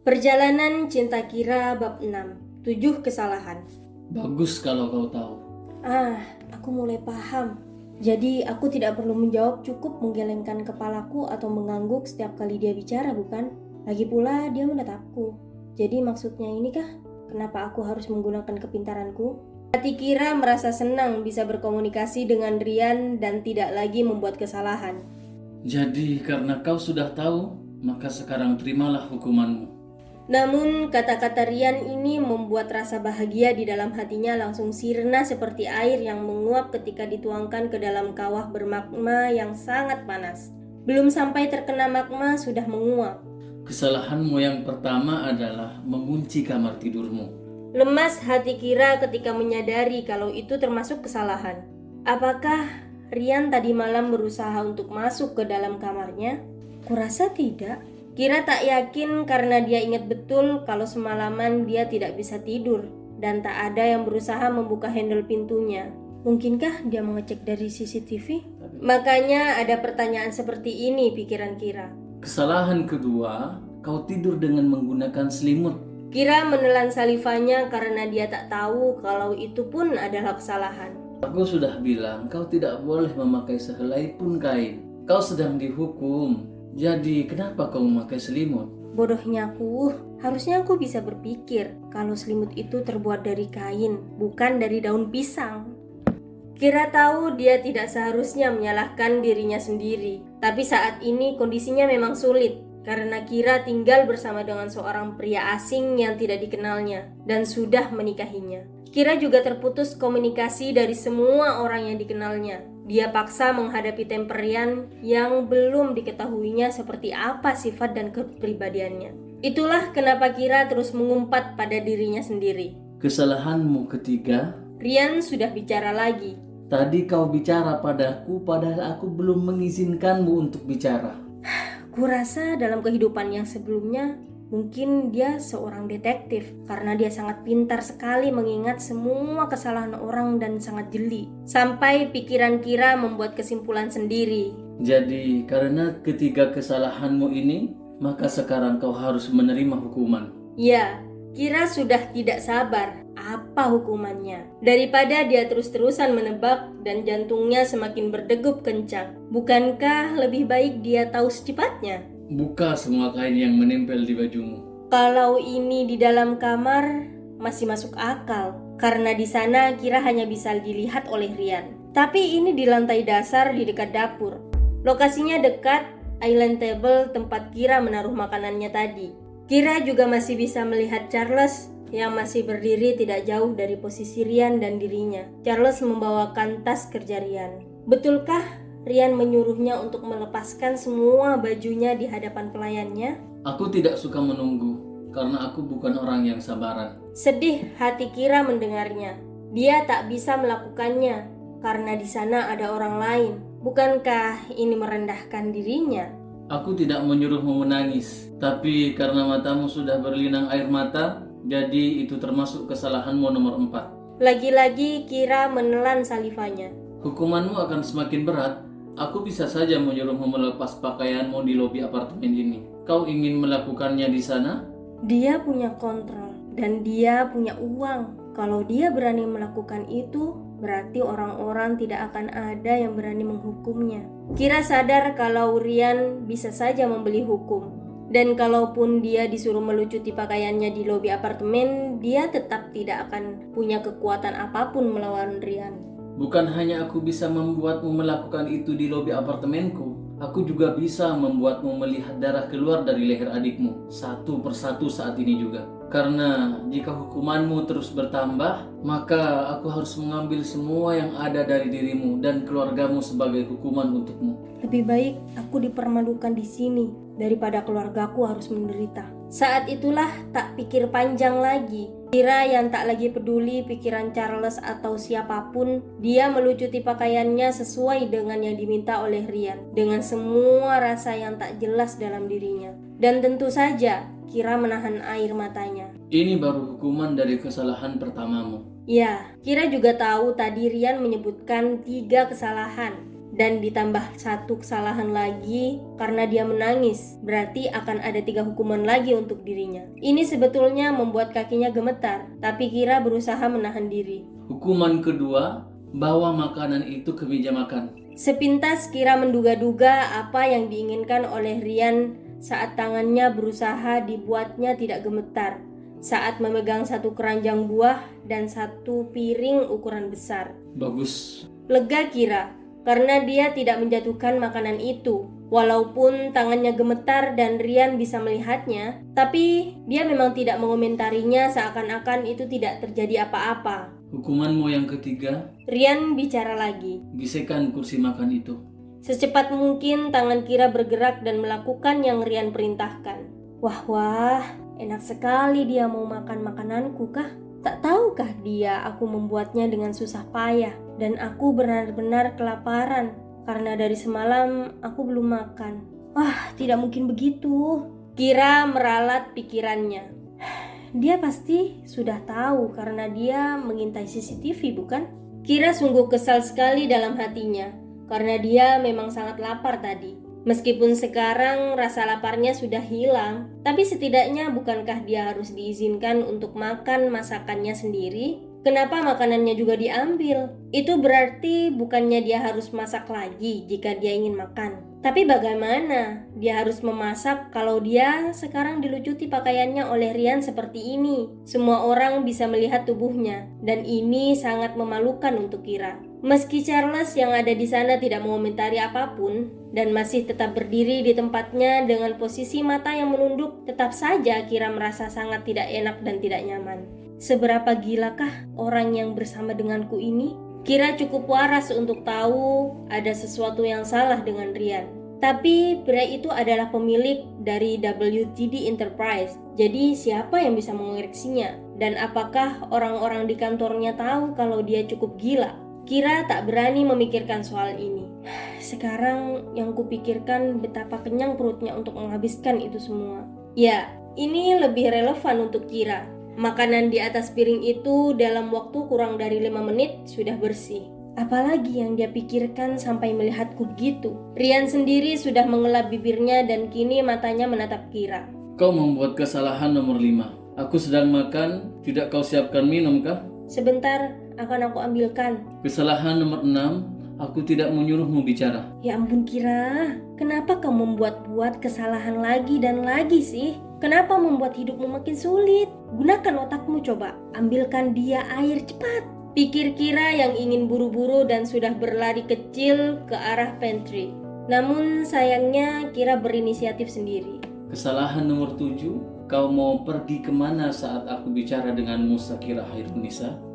Perjalanan Cinta Kira bab 6, 7 kesalahan. Bagus kalau kau tahu. Aku mulai paham. Jadi aku tidak perlu menjawab, cukup menggelengkan kepalaku atau mengangguk setiap kali dia bicara, bukan? Lagi pula dia menatapku. Jadi maksudnya ini kah? Kenapa aku harus menggunakan kepintaranku? Hati Kira merasa senang bisa berkomunikasi dengan Rian dan tidak lagi membuat kesalahan. Jadi karena kau sudah tahu, maka sekarang terimalah hukumanmu. Namun kata-kata Rian ini membuat rasa bahagia di dalam hatinya langsung sirna seperti air yang menguap ketika dituangkan ke dalam kawah bermagma yang sangat panas. Belum sampai terkena magma sudah menguap. Kesalahanmu yang pertama adalah mengunci kamar tidurmu. Lemas hati Kira ketika menyadari kalau itu termasuk kesalahan. Apakah Rian tadi malam berusaha untuk masuk ke dalam kamarnya? Kurasa tidak. Kira tak yakin karena dia ingat betul kalau semalaman dia tidak bisa tidur dan tak ada yang berusaha membuka handle pintunya. Mungkinkah dia mengecek dari CCTV? Makanya ada pertanyaan seperti ini pikiran Kira. Kesalahan kedua, kau tidur dengan menggunakan selimut. Kira menelan salivanya karena dia tak tahu kalau itu pun adalah kesalahan. Aku sudah bilang kau tidak boleh memakai sehelai pun kain. Kau sedang dihukum. Jadi kenapa kau memakai selimut? Bodohnya aku, harusnya aku bisa berpikir kalau selimut itu terbuat dari kain, bukan dari daun pisang. Kira tahu dia tidak seharusnya menyalahkan dirinya sendiri, tapi saat ini kondisinya memang sulit karena Kira tinggal bersama dengan seorang pria asing yang tidak dikenalnya dan sudah menikahinya. Kira juga terputus komunikasi dari semua orang yang dikenalnya. Dia paksa menghadapi Rian yang belum diketahuinya seperti apa sifat dan kepribadiannya. Itulah kenapa Kira terus mengumpat pada dirinya sendiri. Kesalahanmu ketiga, Rian sudah bicara lagi. tadi kau bicara padaku padahal aku belum mengizinkanmu untuk bicara. Kurasa dalam kehidupan yang sebelumnya mungkin dia seorang detektif karena dia sangat pintar sekali mengingat semua kesalahan orang dan sangat jeli. Sampai pikiran Kira membuat kesimpulan sendiri. Jadi karena ketiga kesalahanmu ini, maka sekarang kau harus menerima hukuman. Ya, Kira sudah tidak sabar. Apa hukumannya? Daripada dia terus-terusan menebak dan jantungnya semakin berdegup kencang. Bukankah lebih baik dia tahu secepatnya? Buka semua kain yang menempel di bajumu. Kalau ini di dalam kamar masih masuk akal karena di sana Kira hanya bisa dilihat oleh Rian. Tapi ini di lantai dasar di dekat dapur. Lokasinya dekat island table tempat Kira menaruh makanannya tadi. Kira juga masih bisa melihat Charles yang masih berdiri tidak jauh dari posisi Rian dan dirinya. Charles membawakan tas kerja Rian. Betulkah Rian menyuruhnya untuk melepaskan semua bajunya di hadapan pelayannya? Aku tidak suka menunggu, karena aku bukan orang yang sabaran. Sedih hati Kira mendengarnya. Dia tak bisa melakukannya karena di sana ada orang lain. Bukankah ini merendahkan dirinya? Aku tidak menyuruhmu menangis, tapi karena matamu sudah berlinang air mata, jadi itu termasuk kesalahanmu nomor 4. Lagi-lagi Kira menelan salivanya. Hukumanmu akan semakin berat. Aku bisa saja menyuruhmu melepas pakaianmu di lobi apartemen ini. Kau ingin melakukannya di sana? Dia punya kontrol dan dia punya uang. Kalau dia berani melakukan itu, berarti orang-orang tidak akan ada yang berani menghukumnya. Kira sadar kalau Rian bisa saja membeli hukum. Dan kalaupun dia disuruh melucuti pakaiannya di lobi apartemen, dia tetap tidak akan punya kekuatan apapun melawan Rian. Bukan hanya aku bisa membuatmu melakukan itu di lobi apartemenku, aku juga bisa membuatmu melihat darah keluar dari leher adikmu satu persatu saat ini juga. Karena jika hukumanmu terus bertambah, maka aku harus mengambil semua yang ada dari dirimu dan keluargamu sebagai hukuman untukmu. Lebih baik aku dipermalukan di sini daripada keluargaku harus menderita. Saat itulah tak pikir panjang lagi. Kira yang tak lagi peduli pikiran Charles atau siapapun, dia melucuti pakaiannya sesuai dengan yang diminta oleh Rian, dengan semua rasa yang tak jelas dalam dirinya. Dan tentu saja, Kira menahan air matanya. Ini baru hukuman dari kesalahan pertamamu. Ya, Kira juga tahu tadi Rian menyebutkan 3 kesalahan. dan ditambah satu kesalahan lagi karena dia menangis, berarti akan ada 3 hukuman lagi untuk dirinya. Ini sebetulnya membuat kakinya gemetar, tapi Kira berusaha menahan diri. Hukuman kedua, bawa makanan itu ke meja makan. Sepintas Kira menduga-duga apa yang diinginkan oleh Rian saat tangannya berusaha dibuatnya tidak gemetar saat memegang satu keranjang buah dan satu piring ukuran besar. Bagus. Lega Kira karena dia tidak menjatuhkan makanan itu. Walaupun tangannya gemetar dan Rian bisa melihatnya, tapi dia memang tidak mengomentarinya seakan-akan itu tidak terjadi apa-apa. Hukumanmu yang ketiga, Rian bicara lagi. gesekkan kursi makan itu. Secepat mungkin tangan Kira bergerak dan melakukan yang Rian perintahkan. Wah, enak sekali dia mau makan makananku kah? Tak tahukah dia aku membuatnya dengan susah payah dan aku benar-benar kelaparan karena dari semalam aku belum makan. Wah, tidak mungkin begitu. Kira meralat pikirannya. Dia pasti sudah tahu karena dia mengintai CCTV, bukan? Kira sungguh kesal sekali dalam hatinya karena dia memang sangat lapar tadi. Meskipun sekarang rasa laparnya sudah hilang, tapi setidaknya bukankah dia harus diizinkan untuk makan masakannya sendiri? Kenapa makanannya juga diambil? Itu berarti bukannya dia harus masak lagi jika dia ingin makan. Tapi bagaimana dia harus memasak kalau dia sekarang dilucuti pakaiannya oleh Rian seperti ini? Semua orang bisa melihat tubuhnya, dan ini sangat memalukan untuk Kira. Meski Charles yang ada di sana tidak mengomentari apapun dan masih tetap berdiri di tempatnya dengan posisi mata yang menunduk, tetap saja Kira merasa sangat tidak enak dan tidak nyaman. Seberapa gilakah orang yang bersama denganku ini? Kira cukup waras untuk tahu ada sesuatu yang salah dengan Rian. Tapi pria itu adalah pemilik dari WTD Enterprise. Jadi siapa yang bisa mengoreksinya? Dan apakah orang-orang di kantornya tahu kalau dia cukup gila? Kira tak berani memikirkan soal ini. Sekarang yang kupikirkan betapa kenyang perutnya untuk menghabiskan itu semua. Ya, ini lebih relevan untuk Kira. Makanan di atas piring itu dalam waktu kurang dari 5 menit sudah bersih. Apalagi yang dia pikirkan sampai melihatku begitu. Rian sendiri sudah mengelap bibirnya dan kini matanya menatap Kira. Kau membuat kesalahan nomor 5. Aku sedang makan, tidak kau siapkan minum kah? Sebentar, akan aku ambilkan. Kesalahan nomor 6, aku tidak menyuruhmu bicara. Ya ampun Kira, kenapa kau membuat-buat kesalahan lagi dan lagi sih? Kenapa membuat hidupmu makin sulit? Gunakan otakmu coba, ambilkan dia air cepat. Pikir Kira yang ingin buru-buru dan sudah berlari kecil ke arah pantry. Namun sayangnya Kira berinisiatif sendiri. Kesalahan nomor 7, kau mau pergi kemana saat aku bicara denganmu, Sakira Hairunisa?